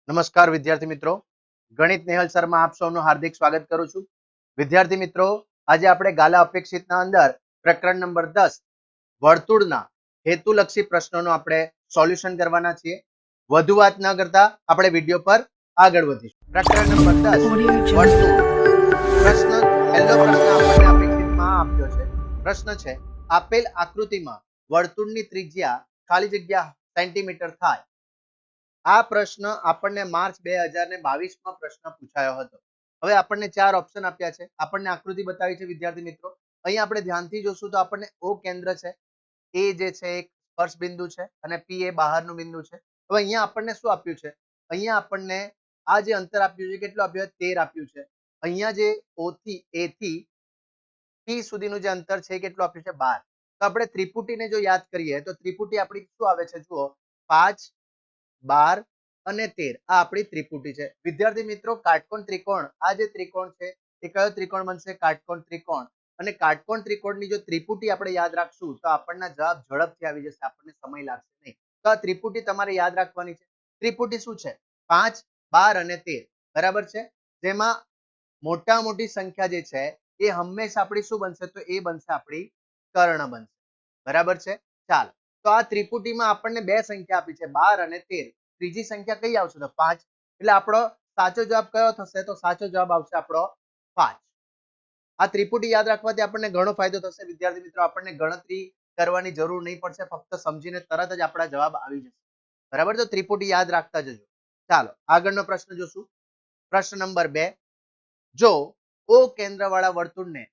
નમસ્કાર વિદ્યાર્થી મિત્રો, ગણિત નેહલ સરમાં આપ સૌનું હાર્દિક સ્વાગત કરું છું. વિદ્યાર્થી મિત્રો, આજે આપણે ગાલા અપેક્ષિતના અંદર પ્રકરણ નંબર 10 વર્તુળના હેતુલક્ષી પ્રશ્નોનું આપણે સોલ્યુશન કરવાના છીએ. વધુ વાત ન કરતા આપણે વિડિયો પર આગળ વધીશું. પ્રકરણ નંબર 10 વર્તુળ. પ્રશ્ન પહેલો પ્રશ્ન આપણને અપેક્ષિતમાં આપ્યો છે. પ્રશ્ન છે, આપેલ આકૃતિમાં વર્તુળની ત્રિજ્યા ખાલી જગ્યા સેન્ટીમીટર થાય. આ પ્રશ્ન આપણને માર્ચ 2022 માં પ્રશ્ન પૂછાયો હતો. હવે આપણને ચાર ઓપ્શન આપ્યા છે. આપણને આકૃતિ બતાવી છે વિદ્યાર્થી મિત્રો. અહીં આપણે ધ્યાનથી જોશું તો આપણને O કેન્દ્ર છે, A જે છે એક સ્પર્શ બિંદુ છે અને P એ બહારનું બિંદુ છે. હવે અહીંયા આપણને શું આપ્યું છે? અહીંયા આપણને આ જે અંતર આપ્યું છે કેટલું આપ્યું છે? 13 આપ્યું છે. અહીંયા જે O થી A થી P સુધીનું જે અંતર છે કેટલું આપ્યું છે? 12. તો આપણે ત્રિપુટીને જો યાદ કરીએ તો ત્રિપુટી આપણી શું આવે છે? જુઓ, 5, 12 અને 13 આ આપણી ત્રિપુટી છે. વિદ્યાર્થી મિત્રો, કાટકોણ ત્રિકોણ, આ જે ત્રિકોણ છે એ કયો ત્રિકોણ બનશે? કાટકોણ ત્રિકોણ. અને કાટકોણ ત્રિકોણની જો ત્રિપુટી આપણે યાદ રાખશું તો આપણના જવાબ ઝડપથી આવી જશે, આપણને સમય લાગશે નહીં. તો આ ત્રિપુટી તમારે યાદ રાખવાની છે. ત્રિપુટી શું છે? 5, 12 અને 13, બરાબર છે. જેમાં મોટા મોટી સંખ્યા જે છે એ હંમેશા આપણી શું બનશે? તો એ બનશે આપણી કર્ણ બનશે, બરાબર છે. ચાલો, તો આ ત્રિપુટીમાં આપણને બે સંખ્યા આપી છે, 12 અને 13. ત્રીજી સંખ્યા કઈ આવશે? તો 5. એટલે આપણો સાચો જવાબ કયો થશે? તો સાચો જવાબ આવશે આપણો 5. આ ત્રિપુટી યાદ રાખવાથી આપણને ઘણો ફાયદો થશે વિદ્યાર્થી મિત્રો. આપણને ગણતરી કરવાની જરૂર નહીં પડશે, ફક્ત સમજીને તરત જ આપણા જવાબ આવી જશે, બરાબર. તો ત્રિપુટી યાદ રાખતા જજો. ચાલો, આગળનો પ્રશ્ન જોશું. પ્રશ્ન નંબર 2. જો O કેન્દ્રવાળા વર્તુળને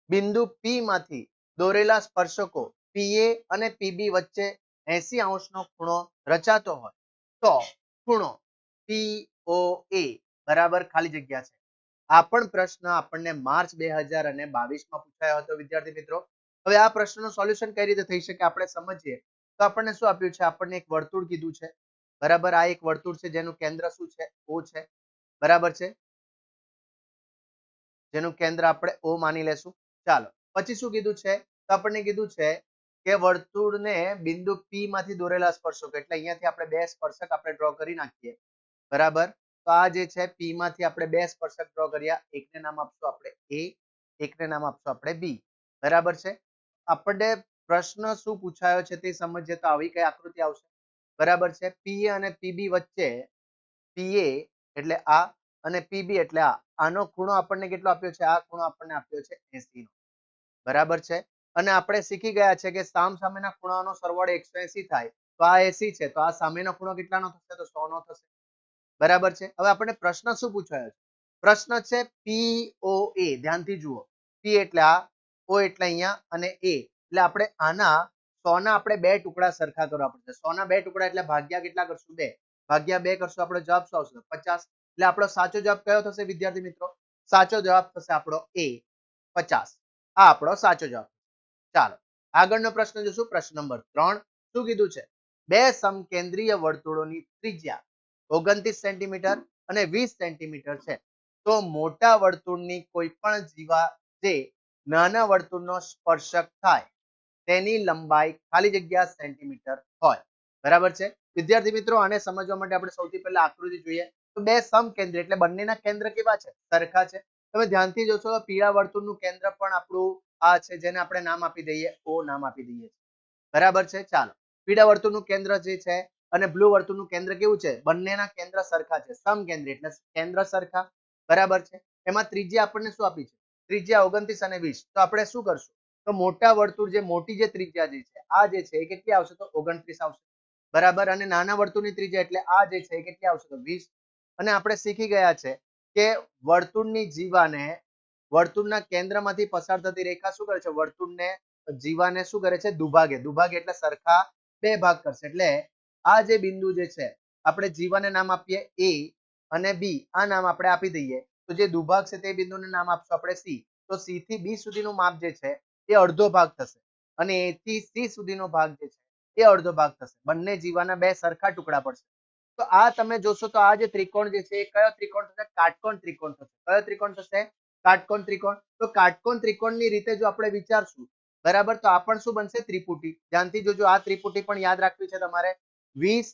બિંદુ P માંથી દોરેલા સ્પર્શકો PA અને PB વચ્ચે 80 નો ખૂણો રચાતો હોય તો ખૂણો POA બરાબર ખાલી જગ્યા છે. આ પણ પ્રશ્ન આપણને માર્ચ 2022 માં પૂછાયો હતો વિદ્યાર્થી મિત્રો. હવે આ પ્રશ્નનું સોલ્યુશન કઈ રીતે થઈ શકે આપણે સમજીએ. તો આપણને શું આપ્યું છે? આપણને એક વર્તુળ કીધું છે, બરાબર. આ એક વર્તુળ છે જેનું કેન્દ્ર શું છે? O છે, બરાબર છે. જેનું કેન્દ્ર આપણે O માની લેશું. ચાલો, પછી શું કીધું છે? તો આપણને કીધું છે કે વર્તુળને બિંદુ P માંથી દોરેલા સ્પર્શકો, એટલે અહીંયાથી આપણે બે સ્પર્શક આપણે ડ્રો કરી નાખીએ, બરાબર. તો આ જે છે P માંથી આપણે બે સ્પર્શક ડ્રો કર્યા, એકને નામ આપશું આપણે A, એકને નામ આપશું આપણે B, બરાબર છે. આપણને પ્રશ્ન શું પૂછાયો છે તે સમજીએ તો આવી કઈ આકૃતિ આવશે, બરાબર છે. PA અને PB વચ્ચે, PA એટલે આ અને PB એટલે આ, આનો ખૂણો આપણને કેટલો આપ્યો છે? આ ખૂણો આપણને આપ્યો છે 80 નો, બરાબર છે. અને આપણે શીખી ગયા છે કે સામસામેના ખૂણાનો સરવાળો 180 થાય. તો આ 80 છે, તો આ સામેનો ખૂણો કેટલાનો થશે? તો 100 નો થશે, બરાબર છે. હવે આપણને પ્રશ્ન શું પૂછાયો છે? પ્રશ્ન છે POA. ધ્યાનથી જુઓ, P એટલે આ, O એટલે અહીંયા અને A એટલે આપણે આના 100 ના આપણે બે ટુકડા સરખા કરવા પડશે. 100 ના બે ટુકડા એટલે ભાગ્યા કેટલા કરશું? 2. ભાગ્યા 2 કરશું, આપણો જવાબ શું આવશે? 50. એટલે આપણો સાચો જવાબ કયો થશે વિદ્યાર્થી મિત્રો? સાચો જવાબ થશે આપણો A, 50. આ આપણો સાચો જવાબ. ચાલો, આગળનો પ્રશ્ન જોશું. પ્રશ્ન નંબર 3. શું કીધું છે? બે સમકેન્દ્રીય વર્તુળોની ત્રિજ્યા 29 સેન્ટીમીટર અને 20 સેન્ટીમીટર છે. તો મોટા વર્તુળની કોઈ પણ જીવા જે નાના વર્તુળનો સ્પર્શક થાય તેની લંબાઈ ખાલી જગ્યા સેન્ટીમીટર હોય, બરાબર છે. વિદ્યાર્થી મિત્રો, આને સમજવા માટે આપણે સૌથી પહેલા આકૃતિ જોઈએ. તો બે સમકેન્દ્રી એટલે બંનેના કેન્દ્ર કેવા છે? સરખા છે. તમે ધ્યાનથી જોશો તો પીળા વર્તુળનું કેન્દ્ર પણ આપણું આ છે, જેને આપણે નામ આપી દઈએ O નામ આપી દઈએ, બરાબર છે. ચાલો, પીળા વર્તુળનું કેન્દ્ર જે છે અને બ્લુ વર્તુળનું કેન્દ્ર કેવું છે? બંનેના કેન્દ્ર સરખા છે, સમકેન્દ્રી એટલે કેન્દ્ર સરખા, બરાબર છે. એમાં ત્રિજ્યા આપણને શું આપી છે? ત્રિજ્યા 29 અને 20. તો આપણે શું કરશું? તો મોટા વર્તુળ જે મોટી જે ત્રિજ્યા જે છે આ જે છે એ કેટલી આવશે? તો 29 આવશે, બરાબર. અને નાના વર્તુળની ત્રિજ્યા એટલે આ જે છે એ કેટલી આવશે? તો 20. અને આપણે શીખી ગયા છે કે વર્તુળની જીવાને વર્તુળના કેન્દ્રમાંથી પસાર થતી રેખા શું કરે છે? વર્તુળને જીવાને શું કરે છે? દુભાગે. દુભાગે એટલે સરખા બે ભાગ કરશે. એટલે આ જે બિંદુ જે છે આપણે જીવાને નામ આપીએ A અને B, આ નામ આપણે આપી દઈએ. તો જે દુભાગ છે તે બિંદુને નામ આપશું આપણે C. તો C થી B સુધીનું માપ જે છે એ અડધો ભાગ થશે અને A થી C સુધીનો ભાગ જે છે એ અડધો ભાગ થશે. બંને જીવાના બે સરખા ટુકડા પડશે. તો આ તમે જોશો તો આ જે ત્રિકોણ જે છે એ કયો ત્રિકોણ થશે? કાટકોણ ત્રિકોણ થશે. કયો ત્રિકોણ થશે? કાટકોણ ત્રિકોણ. તો કાટકોણ ત્રિકોણની રીતે જો આપણે વિચારશું, બરાબર, તો આ પણ શું બનશે? ત્રિપુટી. ધ્યાનથી જોજો, આ ત્રિપુટી પણ યાદ રાખવી છે તમારે. 20,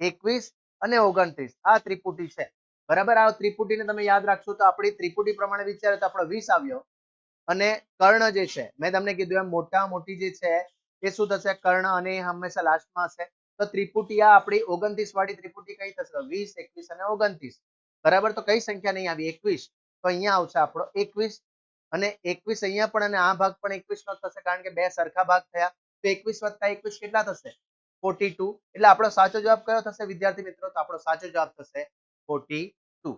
21 અને 29 આ ત્રિપુટી છે બરાબર. આ ત્રિપુટીને તમે યાદ રાખશો તો આપણી ત્રિપુટી પ્રમાણે વિચારે તો આપણો 20 આવ્યો અને કર્ણ જે છે મેં તમને કીધું એમ મોટા મોટી જે છે એ શું થશે કર્ણ અને એ હંમેશા લાસ્ટમાં હશે. તો ત્રિપુટી આ આપણી 29 વાળી ત્રિપુટી કઈ થશે 20 21 અને 29 બરાબર. તો કઈ સંખ્યા નહીં આવી 21 તો અહીંયા આવશે આપણો 21 અને 21 અહીંયા પણ અને આ ભાગ પણ 21 નો થશે કારણ કે બે સરખા ભાગ થયા તો 21 વત્તા 21 કેટલા થશે 42 એટલે આપણો સાચો જવાબ કયો થશે વિદ્યાર્થી મિત્રો તો આપણો સાચો જવાબ થશે 42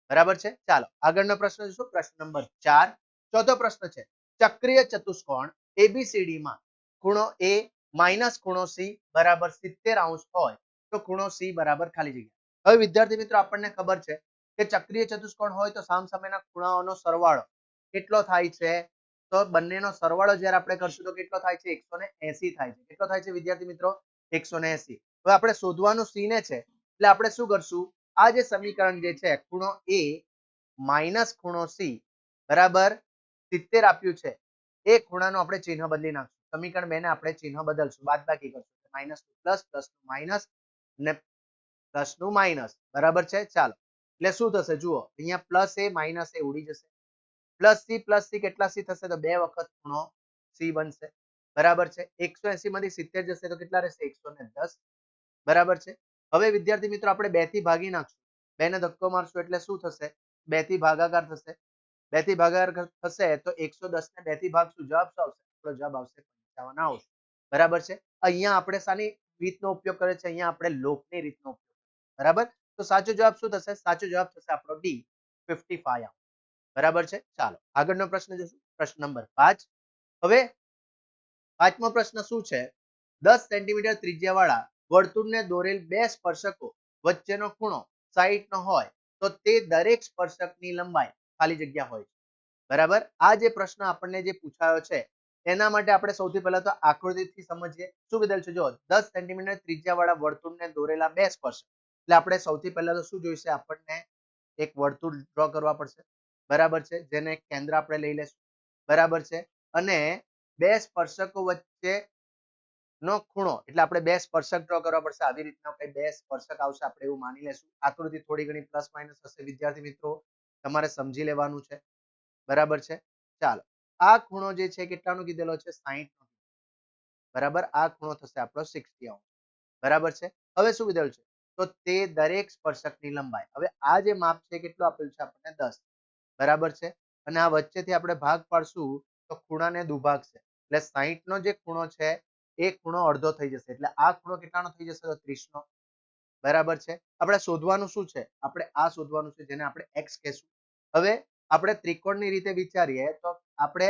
બરાબર છે. ચાલો આગળનો પ્રશ્ન જોશું પ્રશ્ન નંબર 4 ચોથો પ્રશ્ન છે ચક્રીય ચતુષ્કોણ એબીસીડી માં ખૂણો એ માઇનસ ખૂણો સી બરાબર 70 હોય તો ખૂણો સી બરાબર ખાલી જગ્યા. હવે વિદ્યાર્થી મિત્રો આપણને ખબર છે કે ચક્રીય ચતુષ્કોણ હોય તો સામસામેના ખૂણાઓનો સરવાળો કેટલો થાય છે તો બંનેનો સરવાળો જ્યારે આપણે કરશું તો કેટલો થાય છે 180 થાય છે. કેટલો થાય છે વિદ્યાર્થી મિત્રો 180. હવે આપણે શોધવાનું સી ને છે એટલે આપણે શું કરશું આ જે સમીકરણ જે છે ખૂણો એ માઇનસ ખૂણો સી બરાબર 70 આપ્યું છે એ ખૂણાનો આપણે ચિહ્ન બદલી નાખશું. સમીકરણ 2 ને આપણે ચિહ્ન બદલશું બાદબાકી કરશું માઇનસ પ્લસ પ્લસ માઇનસ ને પ્લસ નું માઇનસ બરાબર છે. ચાલો એટલે શું થશે જુઓ અહીંયા પ્લસ એ માઇનસ એ ઉડી જશે પ્લસ સી કેટલા સી થશે તો 2 વખત ખૂણો સી બનશે બરાબર છે. 180 માંથી 70 જશે તો કેટલા રહેશે 110 બરાબર છે. હવે વિદ્યાર્થી મિત્રો આપણે 2 થી ભાગી નાખશું 2 ને ધક્કો મારશું એટલે શું થશે 2 થી ભાગાકાર થશે 2 થી ભાગાકાર થશે તો 110 ને 2 થી ભાગશું જવાબ શું આવશે આપણો જવાબ આવશે 55 આવશે બરાબર છે. અહીંયા આપણે શાની રીતનો ઉપયોગ કરે છે અહીંયા આપણે લોકની રીતનો ઉપયોગ બરાબર. તો સાચો જવાબ શું થશે સાચો જવાબ થશે આપણો ડી 55 બરાબર છે. ચાલો આગળનો પ્રશ્ન જોશું પ્રશ્ન નંબર 5. હવે પાંચમો પ્રશ્ન શું છે 10 સેન્ટીમીટર ત્રિજ્યા વાળા વર્તુળને દોરેલ બે સ્પર્શકો વચ્ચેનો ખૂણો 60 નો હોય તો તે દરેક સ્પર્શકની લંબાઈ ખાલી જગ્યા હોય બરાબર. આ જે પ્રશ્ન આપણને જે પૂછાયો છે એના માટે આપણે સૌથી પહેલા તો આકૃતિથી સમજીએ શું કીધેલ છે જો 10 સેન્ટીમીટર ત્રિજ્યા વાળા વર્તુળને દોરેલા બે સ્પર્શક એટલે આપણે સૌથી પહેલા તો શું જોઈશે આપણને એક વર્તુળ ડ્રો કરવા પડશે બરાબર છે જેને કેન્દ્ર આપણે લઈ લેશું બરાબર છે. અને બે સ્પર્શકો વચ્ચે નો ખૂણો એટલે આપણે બે સ્પર્શક ડ્રો કરવા પડશે આવી રીતના કઈ બે સ્પર્શક આવશે આપણે એવું માની લેશું. આકૃતિ થોડી ઘણી પ્લસ માઇનસ હશે વિદ્યાર્થી મિત્રો તમારે સમજી લેવાનું છે બરાબર છે. ચાલો આ ખૂણો જે છે કેટલાનો કીધેલો છે 60 નો બરાબર. આ ખૂણો થશે આપણો 60 બરાબર છે. હવે શું કીધેલું છે તો તે દરેક સ્પર્શકની લંબાઈ હવે આ જે માપ છે કેટલું આપેલું છે આપણને 10 બરાબર છે. અને આ વચ્ચેથી આપણે ભાગ પાડશું તો ખૂણાને દુભાગશે એટલે 60 નો જે ખૂણો છે એ ખૂણો અડધો થઈ જશે એટલે આ ખૂણો કેટલાનો થઈ જશે તો 30 નો બરાબર છે. આપણે શોધવાનું શું છે આપણે આ શોધવાનું છે જેને આપણે x કહેશું. હવે આપણે ત્રિકોણની રીતે વિચારીએ તો આપણે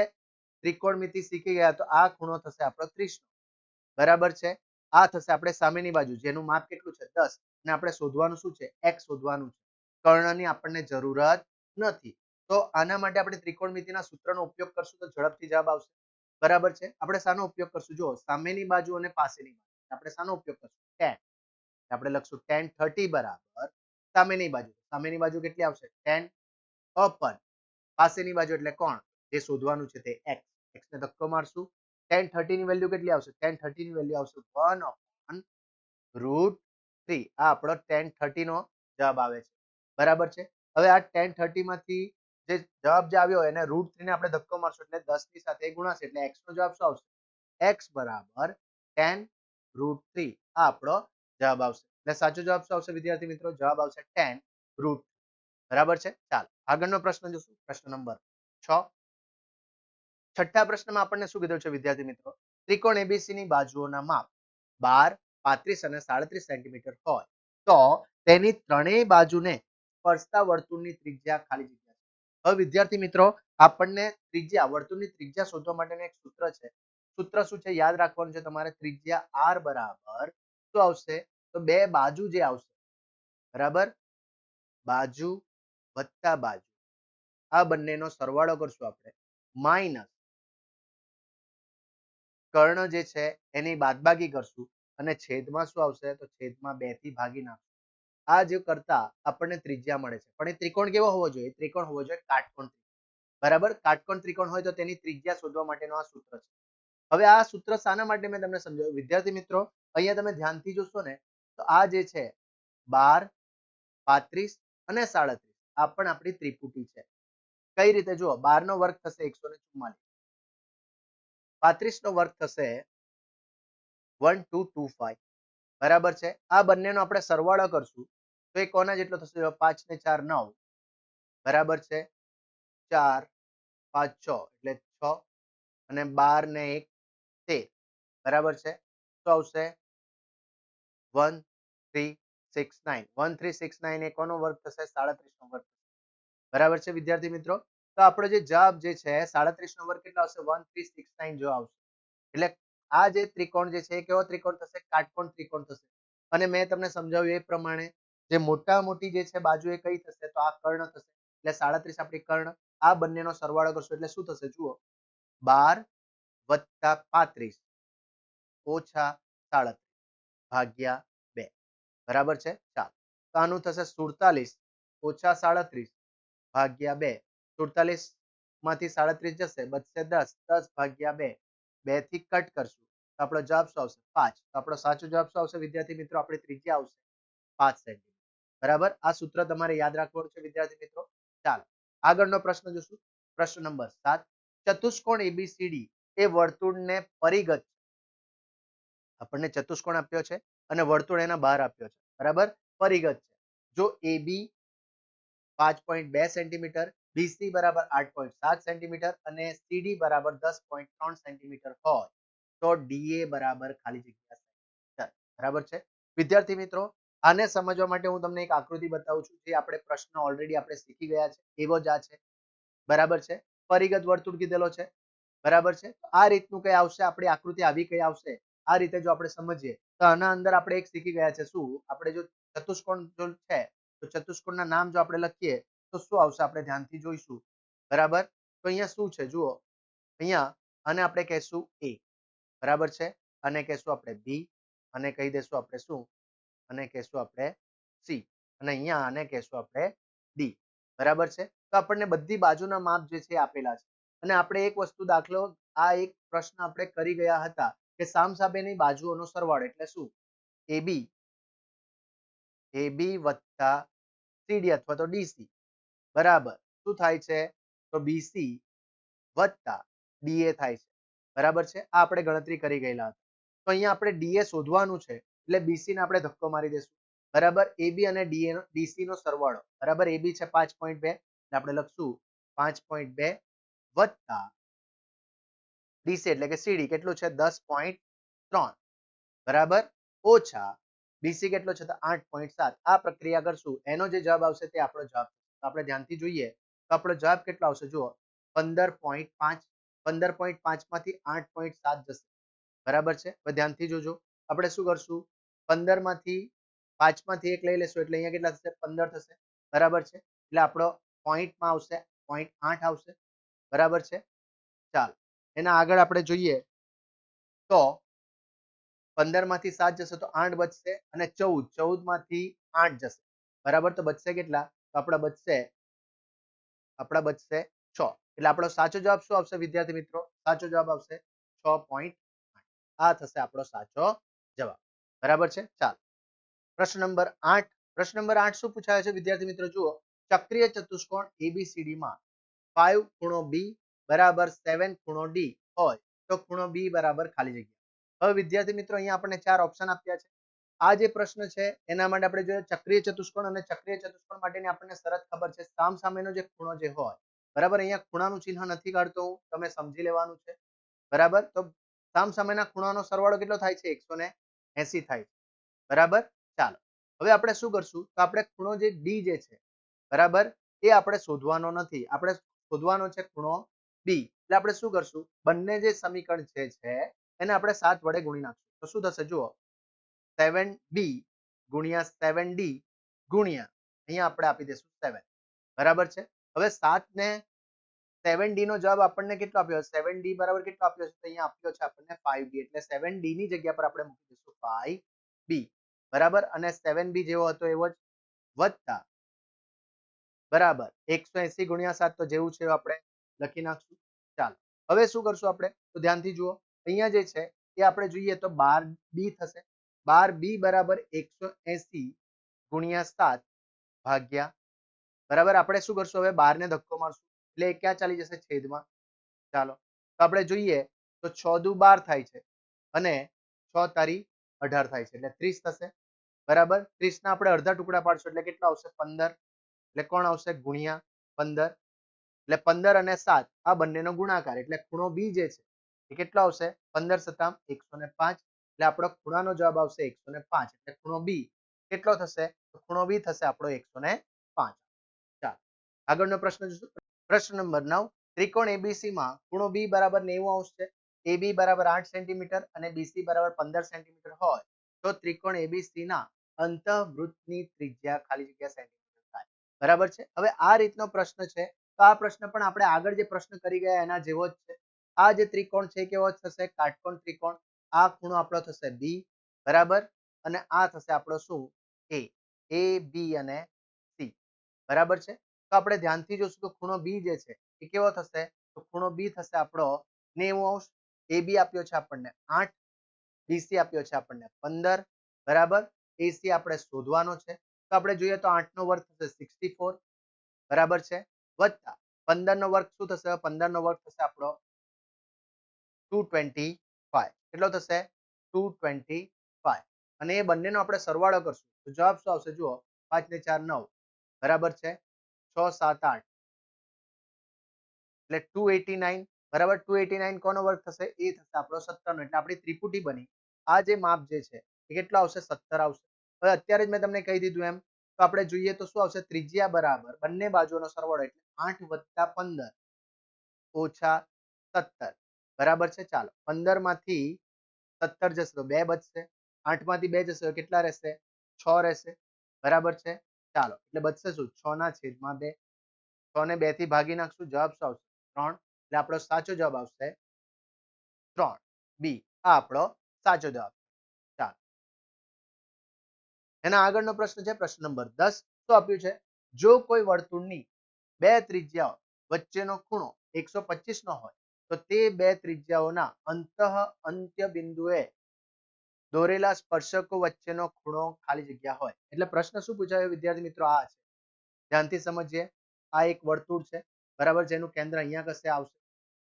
ત્રિકોણમિતિ શીખી ગયા તો આ ખૂણો થશે આપણો 30 બરાબર છે. આ થશે આપણે સામેની બાજુ જેનું માપ કેટલું છે 10 અને આપણે શોધવાનું શું છે x શોધવાનું છે કર્ણની આપણને જરૂરત નથી. તો આના માટે આપણે ત્રિકોણમિતિના સૂત્રનો ઉપયોગ કરશું તો ઝડપથી જવાબ આવશે બરાબર છે. આપણે શાનો ઉપયોગ કરશું જો સામેની બાજુ અને પાસેની બાજુ આપણે શાનો ઉપયોગ કરશું tan આપણે લખશું tan 30 બરાબર સામેની બાજુ કેટલી આવશે tan upon પાસેની બાજુ એટલે કોણ જે શોધવાનું છે તે x x ને ધક્કો મારશું tan 30 ની વેલ્યુ કેટલી આવશે tan 30 ની વેલ્યુ આવશે 1 upon √3 આ આપણો tan 30 નો જવાબ આવે છે બરાબર છે. હવે આ tan 30 માંથી જે જવાબ જે આવ્યો એને √3 ને આપણે ધક્કો મારશું એટલે 10 ની સાથે ગુણાશે એટલે x નો જવાબ શું આવશે x બરાબર tan √3 આ આપણો જવાબ આવશે એટલે સાચો જવાબ શું આવશે વિદ્યાર્થી મિત્રો જવાબ આવશે tan √3 બરાબર છે. ચાલો આગળનો પ્રશ્ન જોશું પ્રશ્ન નંબર 6. છઠ્ઠા પ્રશ્નમાં આપણને શું કીધું છે વિદ્યાર્થી મિત્રો ત્રિકોણ એબીસી ની બાજુઓના માપ 12 35 અને 37 સેન્ટીમીટર હોય તો તેની ત્રણેય બાજુને સ્પર્શતા વર્તુળની ત્રિજ્યા ખાલી જગ્યા છે. હવે વિદ્યાર્થી મિત્રો આપણને ત્રિજ્યા વર્તુળની ત્રિજ્યા શોધવા માટેનું એક સૂત્ર છે. સૂત્ર શું છે યાદ રાખવાનું છે તમારે ત્રિજ્યા r બરાબર શું આવશે તો બે બાજુ જે આવશે બરાબર બાજુ વત્તા બાજુ આ બંનેનો સરવાળો કરશું આપણે માઇનસ કર્ણ જે છે એની બાદબાકી કરશું અને છેદમાં શું આવશે તો છેદમાં 2 થી ભાગી નાખશું. આ જે કરતા આપણને ત્રિજ્યા મળે છે પણ એ ત્રિકોણ કેવો હોવો જોઈએ ત્રિકોણ હોવો જોઈએ કાટકોણ બરાબર. કાટકોણ ત્રિકોણ હોય તો તેની ત્રિજ્યા શોધવા માટેનું આ સૂત્ર છે. હવે આ સૂત્ર શાના માટે મેં તમને સમજાવ્યું વિદ્યાર્થી મિત્રો અહીંયા તમે ધ્યાનથી જોશો ને તો આ જે છે 12, 35 અને 37 આ પણ આપણી ત્રિપુટી છે. કઈ રીતે જુઓ, 12 નો વર્ગ થશે 144, 35 નો વર્ગ થશે 1225, બરાબર છે. આ બંનેનો આપણે સરવાળો કરશું તો એ કોના જેટલો થશે? 5 ને 4 9, બરાબર છે. 4 5 6 એટલે 6 અને 12 ને 1 13, બરાબર છે. તો આવશે 1369. 1369 એ કોનો વર્ગ થશે? 37 નો વર્ગ, બરાબર છે વિદ્યાર્થી મિત્રો. તો આપણો જે જવાબ જે છે 37 નો વર્ગ કેટલો આવશે? 1369 જો આવશે. એટલે આ જે ત્રિકોણ જે છે એ કેવો ત્રિકોણ થશે? કાટકોણ ત્રિકોણ થશે. અને મેં તમને સમજાવ્યું એ પ્રમાણે જે મોટા મોટી જે છે બાજુ એ કઈ થશે? તો આ કર્ણ થશે. એટલે 37 આપણી કર્ણ. આ બંનેનો સરવાળો કરશો એટલે શું થશે? જુઓ, 12 વત્તા 35 ઓછા 37 ભાગ્યા 2, બરાબર છે. ચાલો, તો આનું થશે 47 ઓછા 37 ભાગ્યા 2. 47 માંથી 37 જશે, બચશે 10. 10 ભાગ્યા 2, 2 થી કટ કરશું તો આપણો જવાબ શું આવશે? 5. તો આપણો સાચો જવાબ શું આવશે વિદ્યાર્થી મિત્રો? આપણી ત્રિજ્યા આવશે 5 સેન્ટીમીટર, બરાબર. આ સૂત્ર તમારે યાદ રાખવાનું છે વિદ્યાર્થી મિત્રો. ચાલો, આગળનો પ્રશ્ન જોશું. પ્રશ્ન નંબર 7. ચતુષ્કોણ એબીસીડી એ વર્તુળને પરિગત, આપણને ચતુષ્કોણ આપ્યો છે અને વર્તુળ એના બહાર આપ્યો છે, બરાબર, પરિગત છે. જો એબી 5.2 સેન્ટીમીટર, બીસી બરાબર 8.7 સેન્ટીમીટર અને સીડી બરાબર 10.3 સેન્ટીમીટર હોય તો ડીએ બરાબર ખાલી જગ્યા સેન્ટીમીટર, બરાબર છે વિદ્યાર્થી મિત્રો. આને સમજવા માટે હું તમને એક આકૃતિ બતાવું છું જે આપણે પ્રશ્ન ઓલરેડી આપણે શીખી ગયા છે એવો જ આ છે, બરાબર છે. પરિગત વર્તુળ કીધેલો છે, બરાબર છે. આ રીતનું કઈ આવશે, આપણી આકૃતિ આવી કઈ આવશે. આ રીતે જો આપણે સમજીએ તો આના અંદર આપણે એક શીખી ગયા છે. શું? આપણે જો ચતુષ્કોણ જો છે તો ચતુષ્કોણના નામ જો આપણે લખીએ તો શું આવશે? આપણે ધ્યાનથી જોઈશું, બરાબર. તો અહીંયા શું છે જુઓ, અહીંયા અને આપણે કહેશું એ, બરાબર છે. અને કહેશું આપણે બી, અને કહી દેશું આપણે શું? અને કહેશું આપણે સી, અને અહીંયા આને કહેશું આપણે ડી, બરાબર છે. તો આપણને બધી બાજુના માપ જે છે આપેલા છે અને આપણે એક વસ્તુ દાખલો, આ એક પ્રશ્ન આપણે કરી ગયા હતા કે સામસામેની બાજુઓનો સરવાળો એટલે શું? એબી, એબી વત્તા સીડી અથવા તો ડીસી બરાબર શું થાય છે? તો બીસી વત્તા ડીએ થાય છે, બરાબર છે. આ આપણે ગણતરી કરી ગયેલા હતા. તો અહીંયા આપણે ડીએ શોધવાનું છે એટલે બીસી ને આપણે ધક્કો મારી દેશું, બરાબર. એબી અને ડીસી નો સરવાળો, બરાબર. એબી છે 5.2 એટલે આપણે લખશું 5.2 વત્તા ડીસી એટલે કે સીડી કેટલું છે? 10.3, બરાબર, ઓછા બીસી કેટલો છે? તો 8.7. આ પ્રક્રિયા કરશું, એનો જે જવાબ આવશે તે આપણો જવાબ. આપણે ધ્યાનથી જોઈએ તો આપણો જવાબ કેટલો આવશે? જુઓ, 15.5. 15.5 માંથી 8.7 જશે, બરાબર છે. હવે ધ્યાનથી જોજો, આપણે શું કરશું? 15 માંથી 5 માંથી 1 લઈ લેશું એટલે અહીંયા કેટલા થશે? 15 થશે, બરાબર છે. એટલે આપણો પોઈન્ટમાં આવશે 0.8 આવશે, બરાબર છે. ચાલો, એના આગળ આપણે જોઈએ તો 15 માંથી 7 જશે તો 8 બચશે અને 14 માંથી 8 જશે, બરાબર. તો બચશે કેટલા? તો આપણા બચશે 6. એટલે આપણો સાચો જવાબ શું આવશે વિદ્યાર્થી મિત્રો? સાચો જવાબ આવશે 6.8. આ થશે આપણો સાચો જવાબ, બરાબર છે. ચાલો, પ્રશ્ન નંબર 8. પ્રશ્ન નંબર 8 શું પૂછાયો છે વિદ્યાર્થી મિત્રો? જુઓ, ચક્રીય ચતુષ્કોણ એબીસીડી માં 5 ખૂણો બી બરાબર 7 ખૂણો ડી હોય તો ખૂણો બી બરાબર ખાલી જગ્યા. હવે વિદ્યાર્થી મિત્રો અહીંયા આપણને 4 ઓપ્શન આપ્યા છે. આ જે પ્રશ્ન છે એના માટે આપણે જોઈએ ચક્રીય ચતુષ્કોણ, અને ચક્રીય ચતુષ્કોણ માટેની આપણને શરત ખબર છે, સામસામેનો જે ખૂણો જે હોય, બરાબર. અહીંયા ખૂણાનું ચિહ્ન નથી કાઢતો હું, તમે સમજી લેવાનું છે, બરાબર. તો સામસામેના ખૂણાનો સરવાળો કેટલો થાય છે? 180 થાય છે, બરાબર. ચાલો, હવે આપણે શું કરશું? તો આપણે ખૂણો જે ડી જે છે, બરાબર, એ આપણે શોધવાનો નથી, આપણે શોધવાનો છે ખૂણો બી. એટલે આપણે શું કરશું? બંને જે સમીકરણ છે એને આપણે 7 વડે ગુણી નાખશું. તો શું થશે? જુઓ, 7b ગુણ્યા 7d ગુણ્યા અહીંયા આપણે આપી દઈશું 7, બરાબર છે. હવે 7 ને 7d નો જવાબ આપણને કેટલો આપ્યો? 7d બરાબર કેટલો આપ્યો છે? તો અહીંયા આપ્યો છે આપણને 5d, એટલે 7d ની જગ્યા પર આપણે મૂકી દઈશું 5b, બરાબર. અને 7b જેવો હતો એવો જ વત્તા, બરાબર, 180 ગુણ્યા 7 તો જેવું છે આપણે લખી નાખશું. ચાલો, હવે શું કરશું આપણે? તો ધ્યાનથી જુઓ, અહીંયા જે છે એ આપણે જોઈએ તો 12b થશે. 12b બરાબર 180 ગુણ્યા 7 ભાગ્યા, બરાબર. આપણે શું કરશું હવે? 12 ને ધક્કો મારશું એટલે એ ક્યાં ચાલી જશે? છેદમાં. ચાલો તો આપણે જોઈએ તો 6 દુ 12 થાય છે અને 6 તારી 18 થાય છે એટલે 30 થશે, બરાબર. 30 ના આપણે અડધા ટુકડા પાડશું એટલે કેટલા આવશે? 15. એટલે કોણ આવશે? ગુણ્યા 15. એટલે 15 અને 7 આ બંનેનો ગુણાકાર એટલે ખૂણો બી જે છે એ કેટલો આવશે? 15 સતામ 105. એટલે આપણો ખૂણાનો જવાબ આવશે 105. એટલે ખૂણો બી કેટલો થશે? તો ખૂણો બી થશે આપણો 105. ચાલો આગળનો પ્રશ્ન જોશું. પ્રશ્ન નંબર 9. ત્રિકોણ એબીસી માં ખૂણો બી બરાબર 90° છે, એબી બરાબર 8 સેન્ટીમીટર અને બીસી બરાબર 15 સેન્ટીમીટર હોય તો ત્રિકોણ એબીસી ના અંતઃવૃત્તની ત્રિજ્યા ખાલી જગ્યા સેન્ટીમીટર થાય. બરાબર છે. હવે આ રીતનો પ્રશ્ન છે તો આ પ્રશ્ન પણ આપણે આગળ જે પ્રશ્ન કરી ગયા એના જેવો જ છે. આ જે ત્રિકોણ છે કેવો થશે? કાટકોણ ત્રિકોણ. આ ખૂણો આપણો થશે બી, બરાબર, અને આ થશે આપણો શું? એ. એ બી અને સી, બરાબર છે. તો આપણે ધ્યાનથી જોશું તો ખૂણો બી જે છે એ કેવો થશે? તો ખૂણો બી થશે આપણો 90°. એ બી આપ્યો છે આપણને 8, બીસી આપ્યો છે આપણને 15, બરાબર. એસી આપણે શોધવાનો છે તો આપણે જોઈએ તો 8 નો વર્ગ થશે 64, બરાબર છે, વત્તા 15 નો વર્ગ શું થશે? 15 નો વર્ગ થશે આપણો 225. કેટલો થશે? 225. અને એ બંનેનો આપણે સરવાળો કરશું તો જવાબ શું આવશે? જુઓ, 5 ને 4 9, બરાબર છે, 6 7 8 એટલે 289, બરાબર. 289 કોનો વર્ગ થશે? એ થશે આપણો 17 નો. એટલે આપણી ત્રિપુટી બની. આ જે માપ જે છે એ કેટલો આવશે? 17 આવશે. હવે અત્યારે જ મેં તમને કહી દીધું એમ તો આપણે જોઈએ તો શું આવશે? ત્રિજ્યા બરાબર બંને બાજુનો સરવાળો એટલે 8 + 15 ઓછા 17, બરાબર છે. ચાલો 15 માંથી 17 જશે તો 2 બચશે, 8 માંથી 2 જશે તો કેટલા રહેશે? 6 રહેશે, બરાબર છે. ચાલો એટલે બચશે શું? 6 ના છેદમાં 2. 6 ને 2 થી ભાગી નાખશું, જવાબ શું આવશે? 3. એટલે આપણો સાચો જવાબ આવશે 3, બી. આ આપણો સાચો જવાબ. ચાલો એના આગળનો પ્રશ્ન છે પ્રશ્ન નંબર 10. શું આપ્યું છે? જો કોઈ વર્તુળની બે ત્રિજ્યાઓ વચ્ચેનો ખૂણો 125 નો હોય તો તે બે ત્રિજ્યાઓના અંત્ય બિંદુએ દોરેલા સ્પર્શકો વચ્ચેનો ખૂણો ખાલી જગ્યા હોય. એટલે પ્રશ્ન શું પૂછાયો વિદ્યાર્થી મિત્રો? આ છે, ધ્યાનથી સમજીએ. આ એક વર્તુળ છે, બરાબર, જેનું કેન્દ્ર અહીંયા કશે આવશે,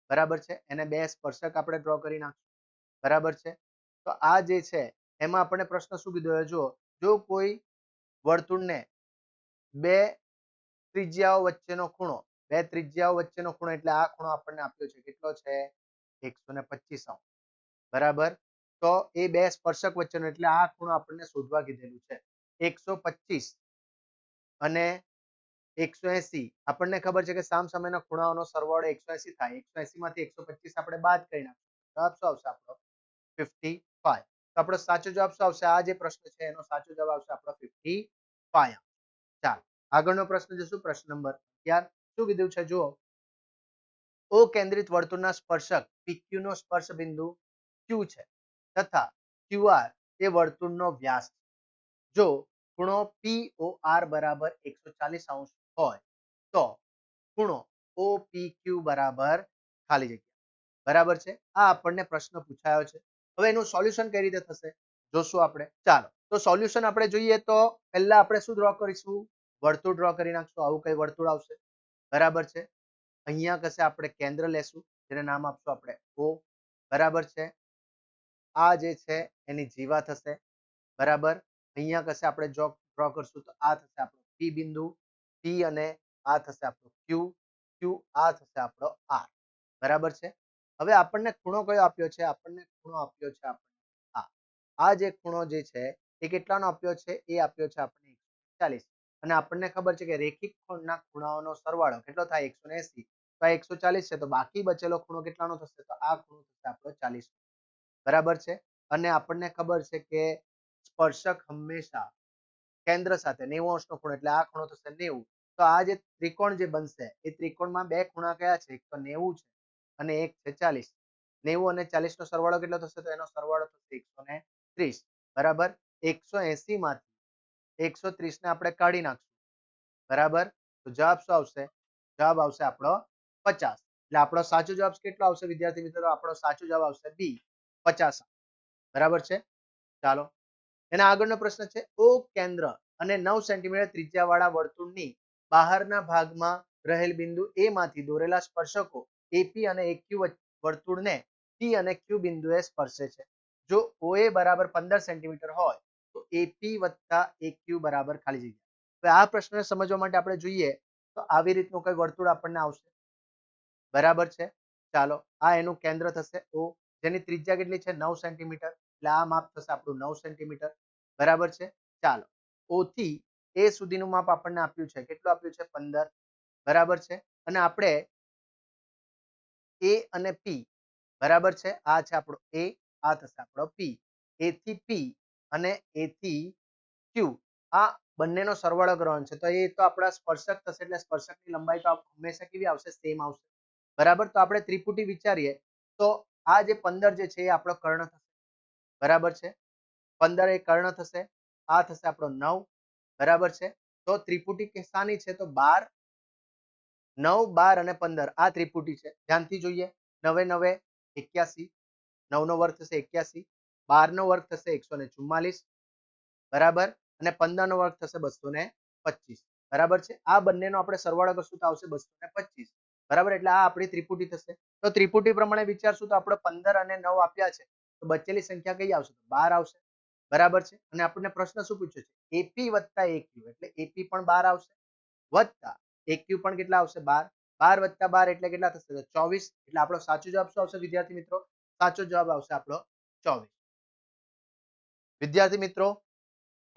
બરાબર છે. એને બે સ્પર્શક આપણે ડ્રો કરી નાખશું, બરાબર છે. તો આ જે છે એમાં આપણે પ્રશ્ન શું કીધો? જો કોઈ વર્તુળને બે ત્રિજ્યાઓ વચ્ચેનો ખૂણો, બે ત્રિજ્યાઓ વચ્ચેનો ખૂણો એટલે આ ખૂણો આપણને આપ્યો છે કેટલો છે? 125°, બરાબર. તો એ બે સ્પર્શક વચ્ચેનો એટલે આ ખૂણો આપણને શોધવા કીધેલું છે. 125 અને 180 આપણને ખબર છે કે સામસામેના ખૂણાઓનો સરવાળો 180 થાય. 180 માંથી 125 આપણે બાદ કરી નાખશું, જવાબ શું આવશે આપણો? 55. તો આપણો સાચો જવાબ શું આવશે? આ જે પ્રશ્ન છે એનો સાચો જવાબ આવશે આપણો 55. ચાલો આગળનો પ્રશ્ન જોશું. પ્રશ્ન નંબર 11. શું કીધું છે? જુઓ, ઓ કેન્દ્રિત વર્તુળના સ્પર્શક PQ નો સ્પર્શ બિંદુ Q છે તથા QR એ વર્તુળનો વ્યાસ છે. જો ખૂણો POR બરાબર 140° હોય તો ખૂણો OPQ બરાબર ખાલી જગ્યા, બરાબર છે. આ આપણને પ્રશ્ન પૂછાયો છે. હવે એનું સોલ્યુશન કઈ રીતે થશે જોશું આપણે. ચાલો તો સોલ્યુશન આપણે જોઈએ તો પહેલા આપણે શું ડ્રો કરીશું? વર્તુળ ડ્રો કરી નાખશું. આવું કઈ વર્તુળ આવશે, બરાબર છે. અહીંયા કશે આપણે કેન્દ્ર લેશું જેને નામ આપશું આપણે O, બરાબર છે. આ જે છે એની જીવા થશે, બરાબર. અહીંયા કશે આપણે ડ્રો કરશું તો આ થશે આપણો P બિંદુ, P અને આ થશે આપણો Q, Q આ થશે આપણો R, બરાબર છે. હવે આપણને ખૂણો કયો આપ્યો છે? આપણને ખૂણો આપ્યો છે આપણને આ જે ખૂણો જે છે એ કેટલાનો આપ્યો છે? એ આપ્યો છે આપણને 140. અને આપણને ખબર છે કે રેખિક કોણના ખૂણાઓનો સરવાળો કેટલો થાય? 180. તો આ 140 છે તો બાકી બચેલો ખૂણો કેટલાનો થશે? તો આ ખૂણો થશે આપણો 40, બરાબર છે. અને આપણને ખબર છે કે સ્પર્શક હંમેશા કેન્દ્ર સાથે 90° નો ખૂણો એટલે આ ખૂણો થશે 90. તો આ જે ત્રિકોણ જે બનશે એ ત્રિકોણમાં બે ખૂણા કયા છે? એક તો 90 છે અને એક છે 40. 90 અને 40 નો સરવાળો કેટલો થશે? તો એનો સરવાળો થશે 130, બરાબર. 180 માંથી 130 ને આપણે કાઢી નાખશું, બરાબર. તો જવાબ શું આવશે? જવાબ આવશે આપણો 50. એટલે આપણો સાચો જવાબ કેટલો આવશે વિદ્યાર્થી મિત્રો? આપણો સાચો જવાબ આવશે બી, 50, બરાબર છે. ચાલો એના આગળનો પ્રશ્ન છે, ઓ કેન્દ્ર અને 9 સેન્ટીમીટર ત્રિજ્યાવાળા વર્તુળની બહારના ભાગમાં રહેલ બિંદુ એ માંથી દોરેલા સ્પર્શકો એપી અને એક્યુ વર્તુળને પી અને ક્યુ બિંદુએ સ્પર્શે છે. જો ઓએ બરાબર 15 સેન્ટીમીટર હોય તો એપી વત્તા એક્યુ બરાબર ખાલી જગ્યા. હવે આ પ્રશ્નને સમજવા માટે આપણે જોઈએ તો આવી રીતનું કોઈ વર્તુળ આપણને આવશે. બરાબર છે. ચાલો આ એનું કેન્દ્ર થશે ઓ, જેની ત્રિજ્યા કેટલી છે 9 સેન્ટીમીટર. એટલે આ માપ થશે આપણું 9 સેન્ટીમીટર. બરાબર છે. ચાલો ઓ થી એ સુધીનું માપ આપણને આપ્યું છે. કેટલું આપ્યું છે 15. બરાબર છે. અને આપણે એ અને પી બરાબર છે. આ છે આપણો એ, આ થશે આપણો પી. એ થી પી અને એ થી ક્યુ આ બંનેનો સરવાળો કરવાનો છે. તો એ તો આપણા સ્પર્શક થશે એટલે સ્પર્શકની લંબાઈ તો હંમેશા કેવી આવશે? સેમ આવશે. બરાબર. તો આપણે ત્રિપુટી વિચારીએ તો આ જે 15 જે છે એ આપણો કર્ણ થશે. બરાબર છે. 15 એ કર્ણ થશે. આ થશે આપણો 9. બરાબર છે. તો ત્રિપુટી શાની છે? તો 12, 9, 12 અને 15 આ ત્રિપુટી છે. ધ્યાનથી જોઈએ. 9 9 81, 9 નો વર્ગ થશે 81, 12 નો વર્ગ થશે 144. બરાબર. અને 15 નો વર્ગ થશે 225. બરાબર છે. આ બંનેનો આપણે સરવાળો કરશું તો આવશે 225. બરાબર. એટલે આ આપણી ત્રિપુટી થશે. તો ત્રિપુટી પ્રમાણે વિચારશું તો આપણે 15 અને 9 આપ્યા છે તો બચેલી સંખ્યા કઈ આવશે? 12 આવશે. બરાબર છે. અને આપણને પ્રશ્ન શું પૂછ્યો છે? એપી વત્તા એક્યુ એટલે એપી પણ 12 આવશે વત્તા એક્યુ પણ કેટલા આવશે? 12. 12 વત્તા 12 એટલે કેટલા થશે? 24. એટલે આપણો સાચો જવાબ શું આવશે વિદ્યાર્થી મિત્રો? સાચો જવાબ આવશે આપણો 24. વિદ્યાર્થી મિત્રો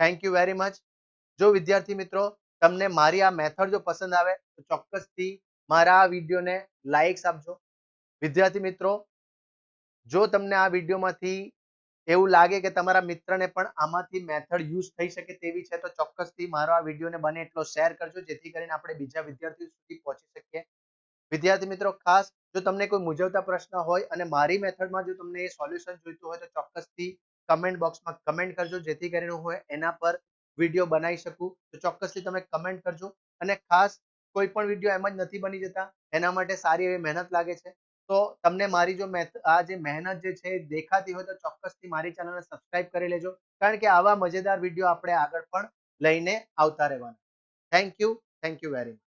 થેન્ક યુ વેરી મચ. જો વિદ્યાર્થી મિત્રો તમને મારી આ મેથડ જો પસંદ આવે તો ચોક્કસથી મારા આ વિડીયોને લાઈક્સ આપજો. વિદ્યાર્થી મિત્રો જો તમને આ વિડીયોમાંથી એવું લાગે કે તમારા મિત્રને પણ આમાંથી મેથડ યુઝ થઈ શકે તેવી છે તો ચોક્કસથી મારો આ વિડીયોને બને એટલો શેર કરજો જેથી કરીને આપણે બીજા વિદ્યાર્થીઓ સુધી પહોંચી શકીએ. વિદ્યાર્થી મિત્રો ખાસ જો તમને કોઈ મૂંઝવતા પ્રશ્ન હોય અને મારી મેથડમાં જો તમને એ સોલ્યુશન જોઈતું હોય તો ચોક્કસથી કમેન્ટ બોક્સમાં કમેન્ટ કરજો જેથી કરીને હું એના પર વિડીયો બનાવી શકું. તો ચોક્કસથી તમે કમેન્ટ કરજો. અને ખાસ કોઈ પણ વિડીયો એમ જ નથી બની જતા, એના માટે સારી એવી મહેનત લાગે છે. તો તમને મારી જો આ જે મહેનત જે છે દેખાતી હોય તો ચોક્કસથી મારી ચેનલને સબસ્ક્રાઇબ કરી લેજો. કારણ કે આવા મજેદાર વિડીયો આપણે આગળ પણ લઈને આવતા રહેવાના. Thank you very much.